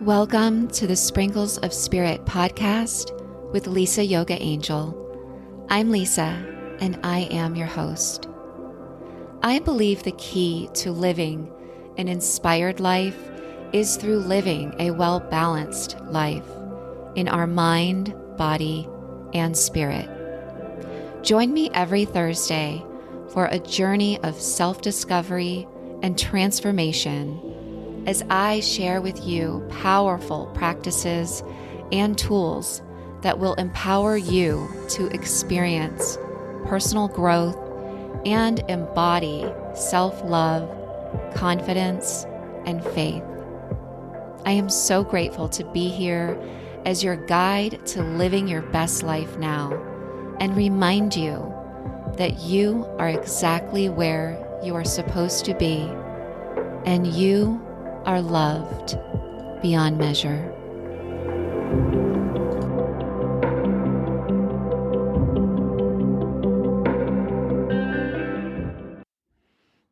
Welcome to the Sprinkles of Spirit podcast with Lisayogaangel. I'm Lisa, and I am your host. I believe the key to living an inspired life is through living a well-balanced life in our mind, body, and spirit. Join me every Thursday for a journey of self-discovery and transformation as I share with you powerful practices and tools that will empower you to experience personal growth and embody self-love, confidence, and faith. I am so grateful to be here as your guide to living your best life now and remind you that you are exactly where you are supposed to be and you are loved beyond measure.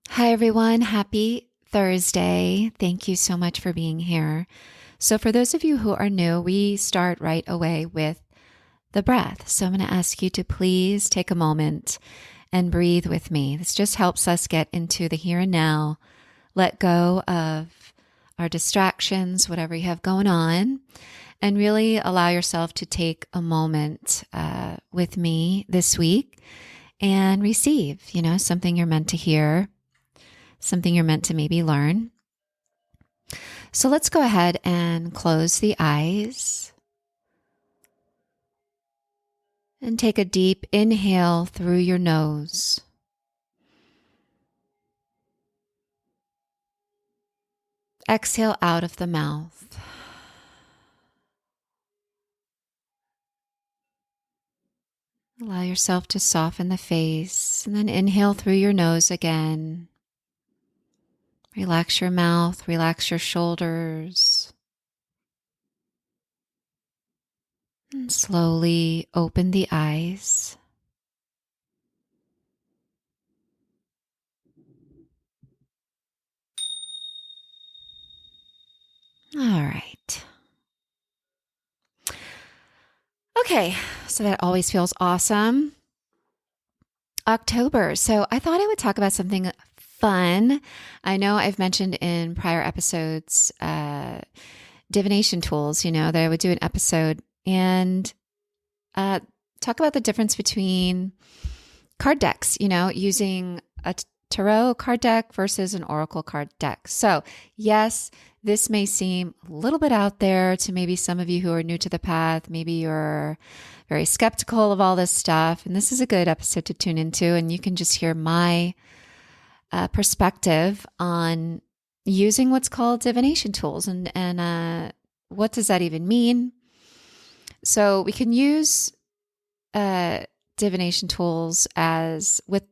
Hi, everyone. Happy Thursday. Thank you so much for being here. So for those of you who are new, we start right away with the breath. So I'm going to ask you to please take a moment and breathe with me. This just helps us get into the here and now, let go of our distractions, whatever you have going on, and really allow yourself to take a moment with me this week and receive, something you're meant to hear, something you're meant to maybe learn. So let's go ahead and close the eyes and take a deep inhale through your nose. Exhale out of the mouth. Allow yourself to soften the face and then inhale through your nose again. Relax your mouth, relax your shoulders. And slowly open the eyes. All right. Okay, so that always feels awesome. October. So I thought I would talk about something fun. I know I've mentioned in prior episodes, divination tools, that I would do an episode and talk about the difference between card decks, using a tarot card deck versus an oracle card deck. So yes, this may seem a little bit out there to maybe some of you who are new to the path. Maybe you're very skeptical of all this stuff. And this is a good episode to tune into. And you can just hear my perspective on using what's called divination tools. And what does that even mean? So we can use divination tools as with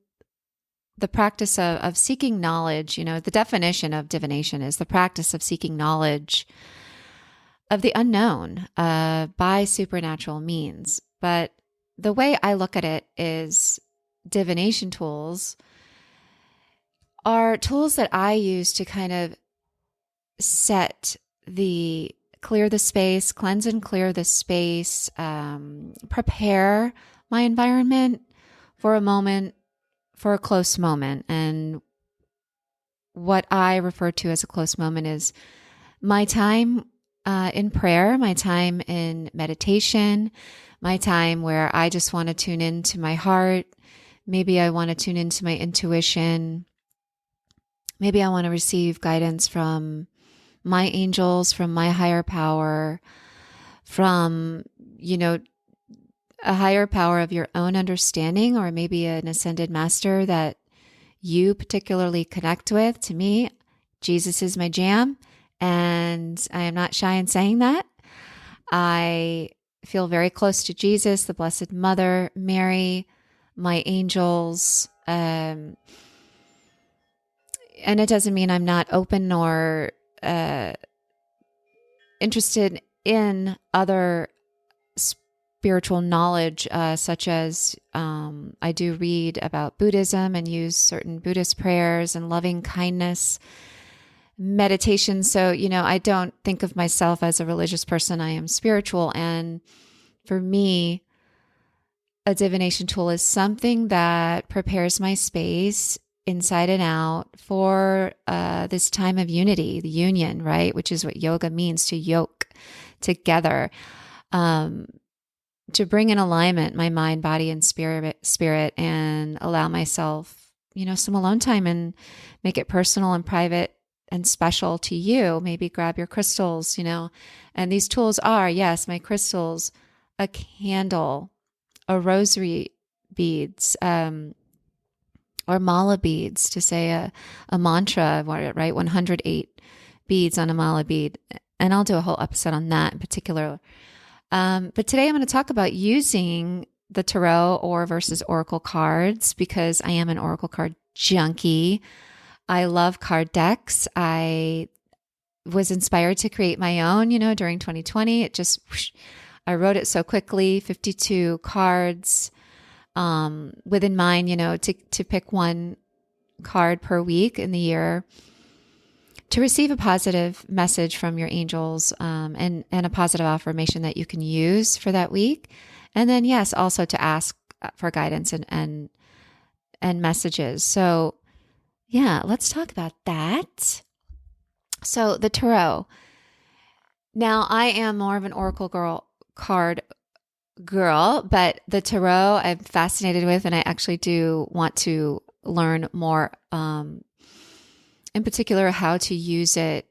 the practice of seeking knowledge. The definition of divination is the practice of seeking knowledge of the unknown by supernatural means. But the way I look at it is divination tools are tools that I use to kind of clear the space, cleanse and clear the space, prepare my environment for a close moment. And what I refer to as a close moment is my time in prayer, my time in meditation, my time where I just want to tune into my heart. Maybe I want to tune into my intuition. Maybe I want to receive guidance from my angels, from my higher power, from, a higher power of your own understanding, or maybe an ascended master that you particularly connect with. To me, Jesus is my jam, and I am not shy in saying that. I feel very close to Jesus, the Blessed Mother, Mary, my angels, and it doesn't mean I'm not open or interested in other spiritual knowledge, such as I do read about Buddhism and use certain Buddhist prayers and loving kindness meditation. So, I don't think of myself as a religious person. I am spiritual. And for me, a divination tool is something that prepares my space inside and out for this time of unity, the union, right? Which is what yoga means, to yoke together, to bring in alignment my mind, body, and spirit, and allow myself, some alone time and make it personal and private and special to you. Maybe grab your crystals, and these tools are, yes, my crystals, a candle, a rosary beads, or mala beads, to say a mantra, right? 108 beads on a mala bead. And I'll do a whole episode on that in particular. But today I'm going to talk about using the tarot or versus oracle cards, because I am an oracle card junkie. I love card decks. I was inspired to create my own, during 2020. It just, I wrote it so quickly, 52 cards, within mind, to pick one card per week in the year, to receive a positive message from your angels, and a positive affirmation that you can use for that week. And then, yes, also to ask for guidance and messages. So yeah, let's talk about that. So the tarot. Now, I am more of an oracle card girl, but the tarot I'm fascinated with, and I actually do want to learn more, in particular, how to use it.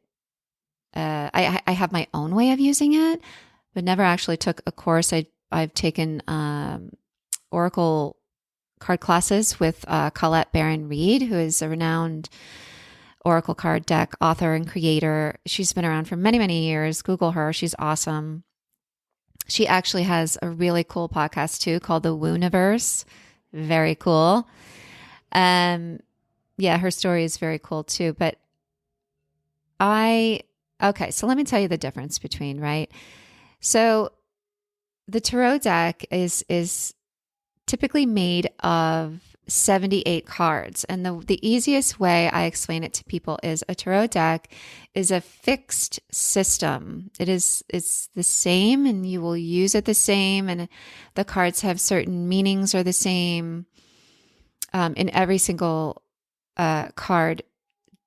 I have my own way of using it, but never actually took a course. I've taken oracle card classes with Colette Baron-Reid, who is a renowned oracle card deck author and creator. She's been around for many, many years. Google her. She's awesome. She actually has a really cool podcast too called The Wooniverse. Very cool. Yeah, her story is very cool too. But okay, so let me tell you the difference between, right? So the tarot deck is typically made of 78 cards. And the easiest way I explain it to people is a tarot deck is a fixed system. It's the same, and you will use it the same, and the cards have certain meanings are the same in every single card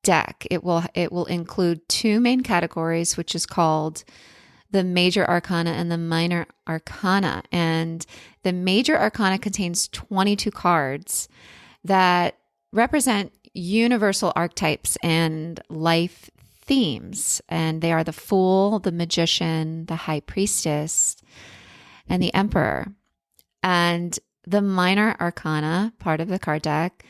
deck. It will include two main categories, which is called the major arcana and the minor arcana. And the major arcana contains 22 cards that represent universal archetypes and life themes. And they are the Fool, the Magician, the High Priestess, and the Emperor. And the minor arcana part of the card deck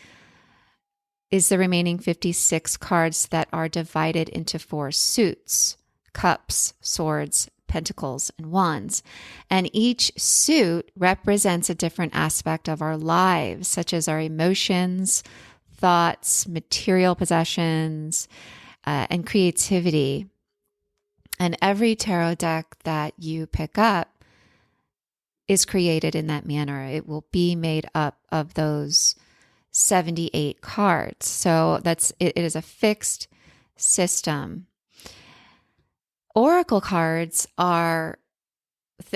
is the remaining 56 cards that are divided into 4 suits: cups, swords, pentacles, and wands. And each suit represents a different aspect of our lives, such as our emotions, thoughts, material possessions, and creativity. And every tarot deck that you pick up is created in that manner. It will be made up of those 78 cards. So it is a fixed system. Oracle cards are,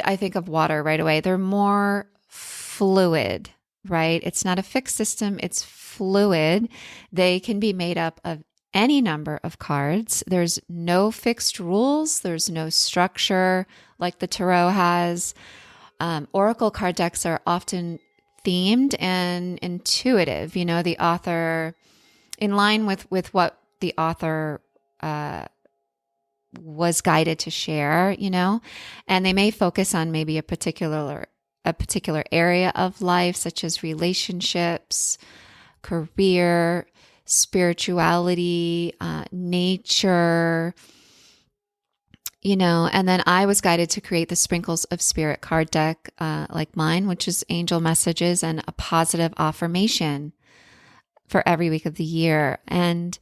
I think of water right away. They're more fluid, right? It's not a fixed system. It's fluid. They can be made up of any number of cards. There's no fixed rules. There's no structure like the tarot has. Oracle card decks are often themed and intuitive. The author, in line with what the author was guided to share, and they may focus on maybe a particular area of life, such as relationships, career, spirituality, nature, and then I was guided to create the Sprinkles of Spirit card deck, like mine, which is angel messages and a positive affirmation for every week of the year. And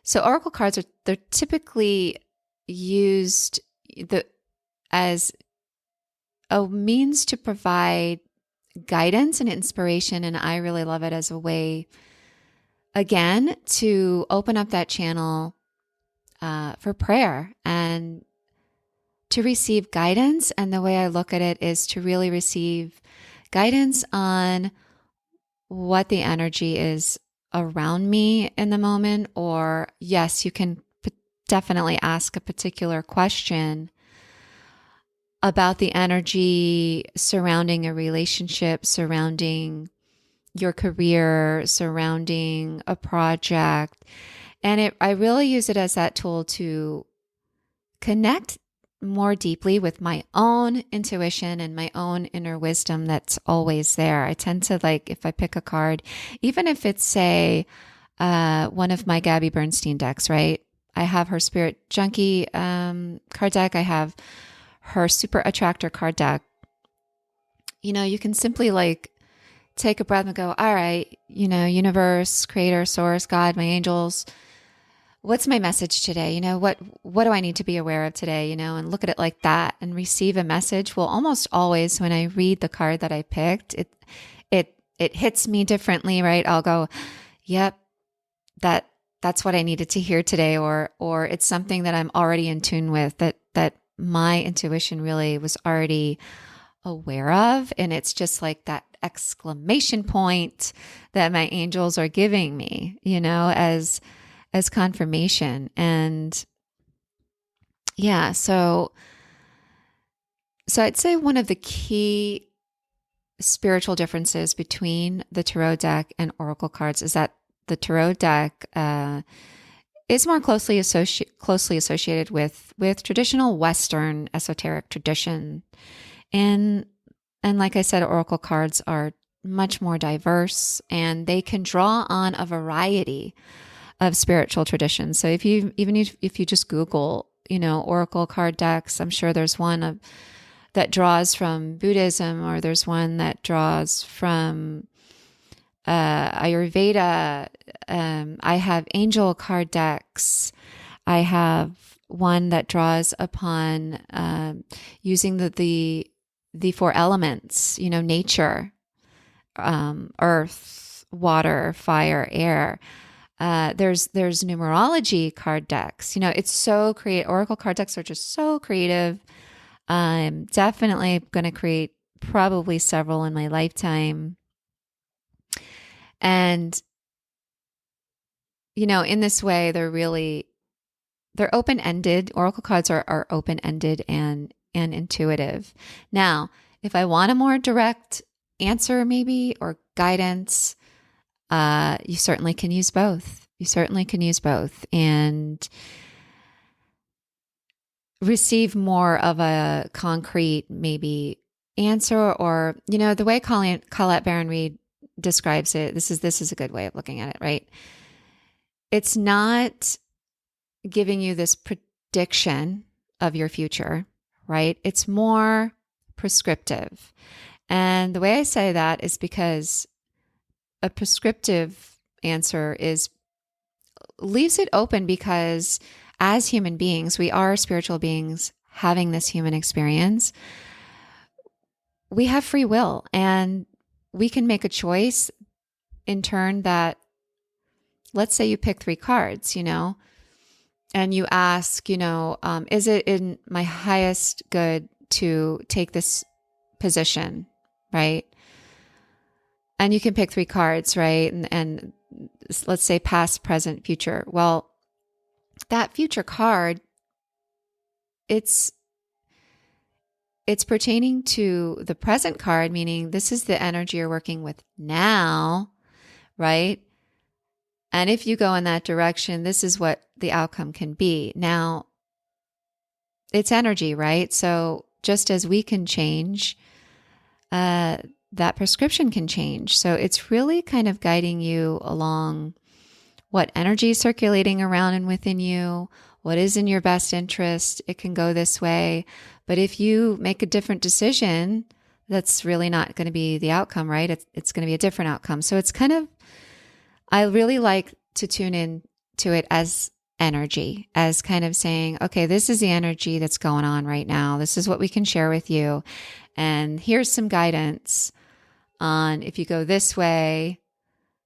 so oracle cards they're typically used as a means to provide guidance and inspiration. And I really love it as a way, again, to open up that channel for prayer and to receive guidance. And the way I look at it is to really receive guidance on what the energy is around me in the moment. Or yes, you can definitely ask a particular question about the energy surrounding a relationship, surrounding your career, surrounding a project. And I really use it as that tool to connect more deeply with my own intuition and my own inner wisdom that's always there. I tend to, like, if I pick a card, even if it's, say, one of my Gabby Bernstein decks, right? I have her Spirit Junkie card deck. I have her Super Attractor card deck. You can simply like take a breath and go, all right, universe, creator, source, God, my angels, what's my message today? What do I need to be aware of today? And look at it like that and receive a message. Well, almost always when I read the card that I picked, it hits me differently, right? I'll go, yep, that's what I needed to hear today. Or it's something that I'm already in tune with, that my intuition really was already aware of. And it's just like that exclamation point that my angels are giving me, as confirmation. And yeah, so I'd say one of the key spiritual differences between the tarot deck and oracle cards is that the tarot deck is more closely associated with traditional Western esoteric tradition. And like I said, oracle cards are much more diverse, and they can draw on a variety of spiritual traditions. So if you just Google, oracle card decks, I'm sure there's one that draws from Buddhism, or there's one that draws from Ayurveda. I have angel card decks. I have one that draws upon using the four elements, nature, earth, water, fire, air. There's numerology card decks. It's so creative. Oracle card decks are just so creative. I'm definitely going to create probably several in my lifetime. And, in this way, they're open-ended. Oracle cards are open-ended and intuitive. Now, if I want a more direct answer maybe, or guidance, you certainly can use both. And receive more of a concrete maybe answer, or, the way Colette Baron-Reid describes it, this is a good way of looking at it, right? It's not giving you this prediction of your future, right? It's more prescriptive. And the way I say that is because a prescriptive answer leaves it open, because as human beings, we are spiritual beings having this human experience. We have free will, and we can make a choice in turn that, let's say you pick 3 cards, and you ask, is it in my highest good to take this position, right? And you can pick 3 cards, right? And let's say past, present, future. Well, that future card, it's pertaining to the present card, meaning this is the energy you're working with now, right? And if you go in that direction, this is what the outcome can be. Now, it's energy, right? So just as we can change, that prescription can change. So it's really kind of guiding you along what energy is circulating around and within you, what is in your best interest. It can go this way. But if you make a different decision, that's really not going to be the outcome, right? It's going to be a different outcome. So it's kind of, I really like to tune in to it as energy, as kind of saying, okay, this is the energy that's going on right now. This is what we can share with you. And here's some guidance on, if you go this way,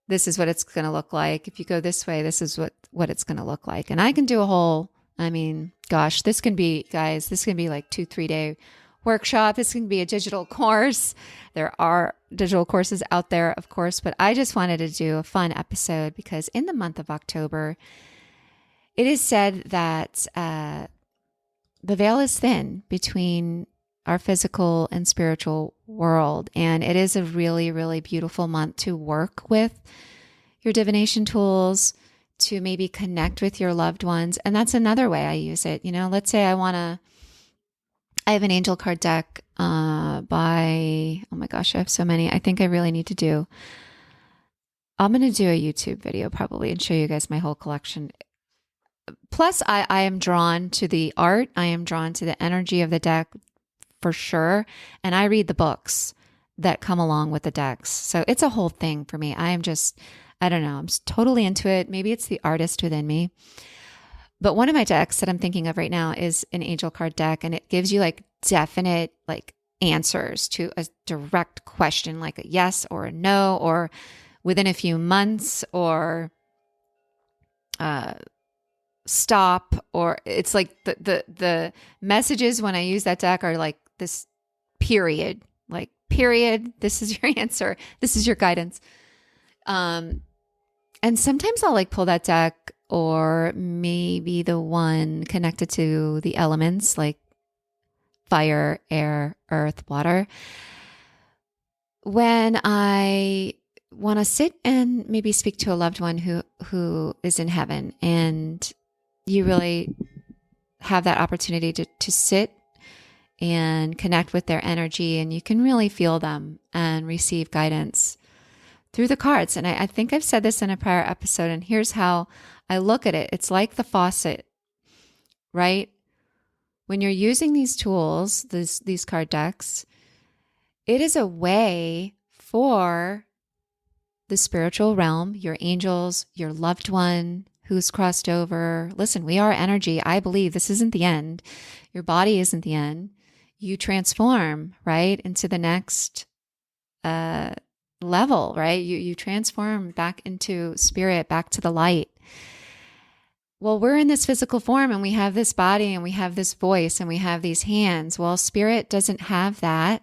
this is what it's going to look like. If you go this way, this is what it's going to look like. And I can do a whole I mean, gosh, this can be, guys, this can be like 2-3 day workshop. This can be a digital course. There are digital courses out there, of course, but I just wanted to do a fun episode because in the month of October, it is said that the veil is thin between our physical and spiritual world. And it is a really, really beautiful month to work with your divination tools, to maybe connect with your loved ones. And that's another way I use it. Let's say I have an angel card deck oh my gosh, I have so many. I think I really need to I'm going to do a YouTube video probably and show you guys my whole collection. Plus, I am drawn to the art. I am drawn to the energy of the deck for sure. And I read the books that come along with the decks. So it's a whole thing for me. I don't know. I'm totally into it. Maybe it's the artist within me. But one of my decks that I'm thinking of right now is an angel card deck. And it gives you like definite like answers to a direct question, like a yes or a no, or within a few months, or stop, or it's like the messages when I use that deck are like this period, this is your answer. This is your guidance. And sometimes I'll like pull that deck, or maybe the one connected to the elements like fire, air, earth, water, when I want to sit and maybe speak to a loved one who is in heaven, and you really have that opportunity to sit and connect with their energy, and you can really feel them and receive guidance through the cards. And I think I've said this in a prior episode, and here's how I look at it. It's like the faucet, right? When you're using these tools, these card decks, it is a way for the spiritual realm, your angels, your loved one who's crossed over. Listen, we are energy. I believe this isn't the end. Your body isn't the end. You transform, right, into the next level, right? You transform back into spirit, back to the light. Well, we're in this physical form, and we have this body, and we have this voice, and we have these hands. Well, spirit doesn't have that.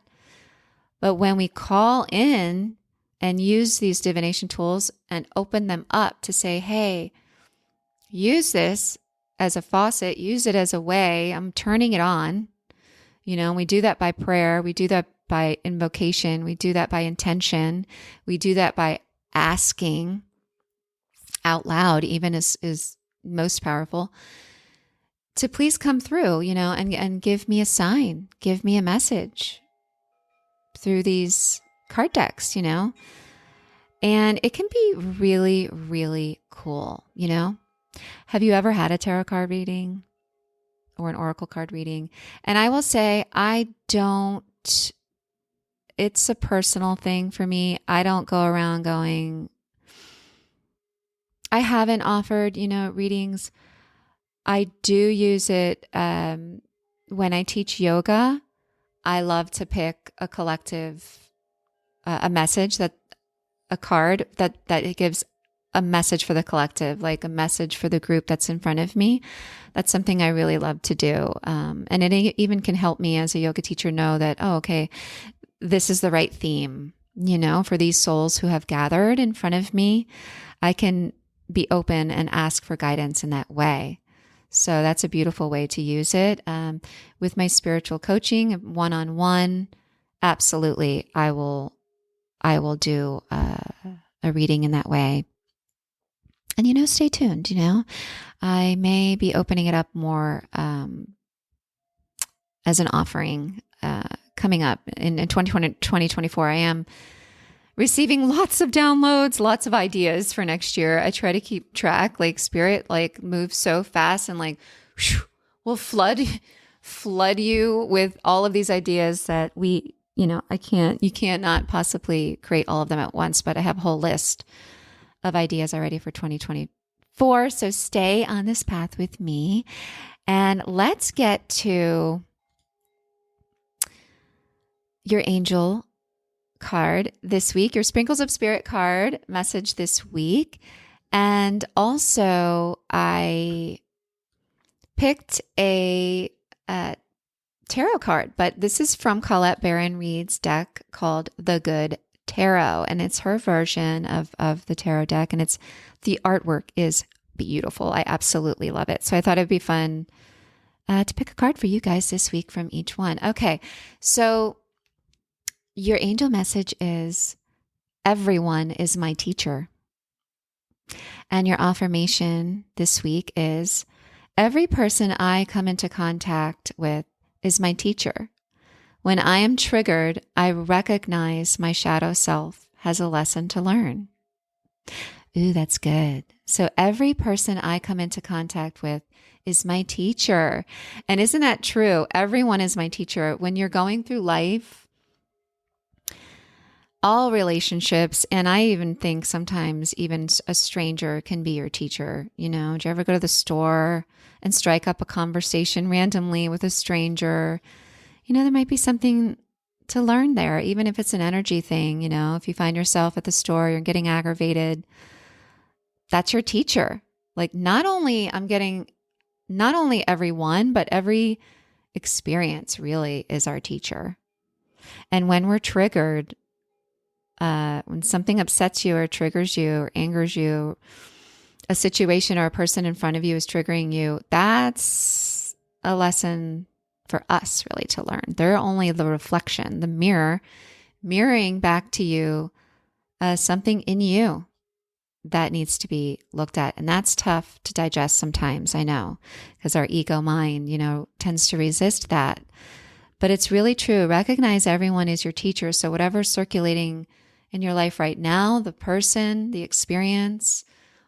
But when we call in and use these divination tools and open them up to say, hey, use this as a faucet, use it as a way, I'm turning it on. We do that by prayer. We do that by invocation. We do that by intention. We do that by asking out loud, even is most powerful, to please come through, and give me a sign, give me a message through these card decks, and it can be really, really cool. Have you ever had a tarot card reading or an oracle card reading? And I will say, it's a personal thing for me. I don't go around going, I haven't offered, readings. I do use it when I teach yoga. I love to pick a collective, a message a card that it gives a message for the collective, like a message for the group that's in front of me. That's something I really love to do. And it even can help me as a yoga teacher know that, oh, okay, this is the right theme, for these souls who have gathered in front of me. I can be open and ask for guidance in that way. So that's a beautiful way to use it. With my spiritual coaching, one-on-one, absolutely, I will do a reading in that way. And, stay tuned, I may be opening it up more as an offering coming up in 2024. I am receiving lots of downloads, lots of ideas for next year. I try to keep track, like spirit, moves so fast and will flood you with all of these ideas that you cannot possibly create all of them at once, but I have a whole list of ideas already for 2024. So stay on this path with me, and let's get to your angel card this week, your Sprinkles of Spirit card message this week. And also I picked a tarot card, but this is from Colette Baron Reed's deck called The Good Tarot, and it's her version of the tarot deck, and the artwork is beautiful. I absolutely love it. So I thought it'd be fun to pick a card for you guys this week from each one. Okay, so your angel message is, everyone is my teacher. And your affirmation this week is, every person I come into contact with is my teacher. When I am triggered, I recognize my shadow self has a lesson to learn. Ooh, that's good. So every person I come into contact with is my teacher. And isn't that true? Everyone is my teacher. When you're going through life, all relationships, and I even think sometimes even a stranger can be your teacher. You know, do you ever go to the store and strike up a conversation randomly with a stranger? You know, there might be something to learn there, even if it's an energy thing. You know, if you find yourself at the store, you're getting aggravated, that's your teacher. Like not only everyone, but every experience really is our teacher. And when we're triggered, when something upsets you or triggers you or angers you, a situation or a person in front of you is triggering you, that's a lesson for us really to learn. They're only the reflection, the mirroring back to you something in you that needs to be looked at. And that's tough to digest sometimes, I know, because our ego mind, tends to resist that. But it's really true. Recognize everyone is your teacher. So whatever's circulating in your life right now, the person, the experience,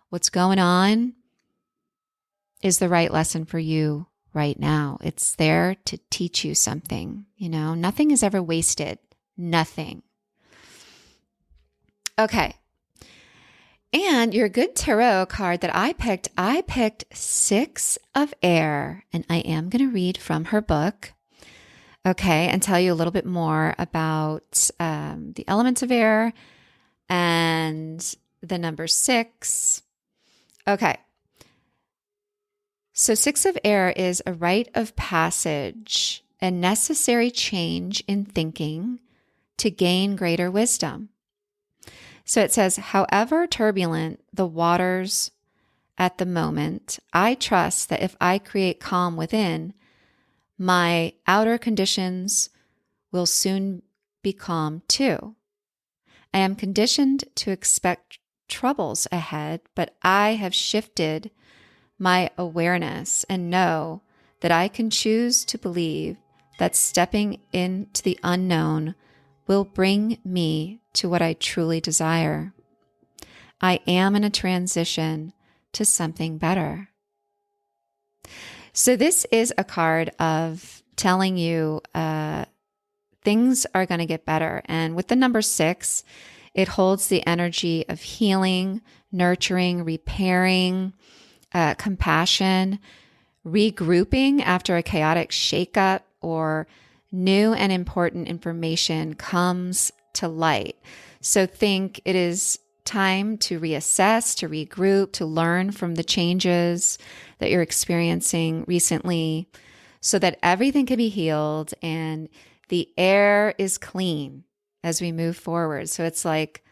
what's going on is the right lesson for you right now. It's there to teach you something. Nothing is ever wasted. Nothing. Okay. And your good tarot card that I picked 6 of Air, and I am going to read from her book. Okay, and tell you a little bit more about the elements of air and the number 6. Okay, so 6 of air is a rite of passage, a necessary change in thinking to gain greater wisdom. So it says, however turbulent the waters at the moment, I trust that if I create calm within, my outer conditions will soon be calm too. I am conditioned to expect troubles ahead, but I have shifted my awareness and know that I can choose to believe that stepping into the unknown will bring me to what I truly desire. I am in a transition to something better. So this is a card of telling you things are going to get better. And with the number 6, it holds the energy of healing, nurturing, repairing, compassion, regrouping after a chaotic shakeup, or new and important information comes to light. So think it is time to reassess, to regroup, to learn from the changes that you're experiencing recently so that everything can be healed and the air is clean as we move forward. So it's like,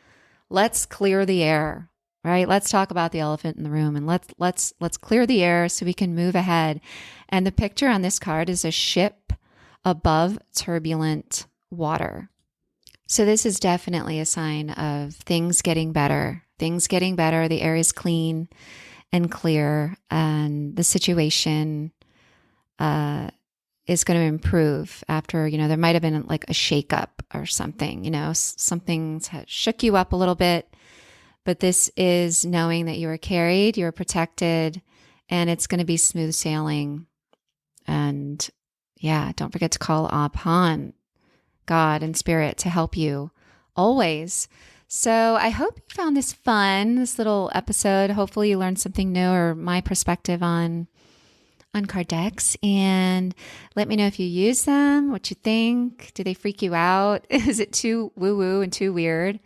let's clear the air, right? Let's talk about the elephant in the room and let's clear the air so we can move ahead. And the picture on this card is a ship above turbulent water. So this is definitely a sign of things getting better. The air is clean and clear, and the situation is going to improve after, there might have been like a shakeup or something, something shook you up a little bit, but this is knowing that you are carried, you're protected, and it's going to be smooth sailing. And yeah, don't forget to call upon God and Spirit to help you always. So I hope you found this fun, this little episode. Hopefully you learned something new or my perspective on card decks. And let me know if you use them, what you think. Do they freak you out? Is it too woo-woo and too weird?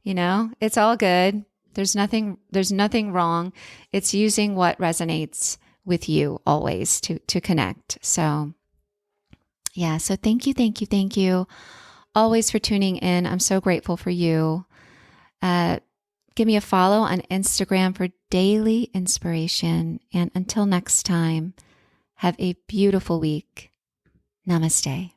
It's all good. There's nothing wrong. It's using what resonates with you always to connect. So yeah, so thank you always for tuning in. I'm so grateful for you. Give me a follow on Instagram for daily inspiration. And until next time, have a beautiful week. Namaste.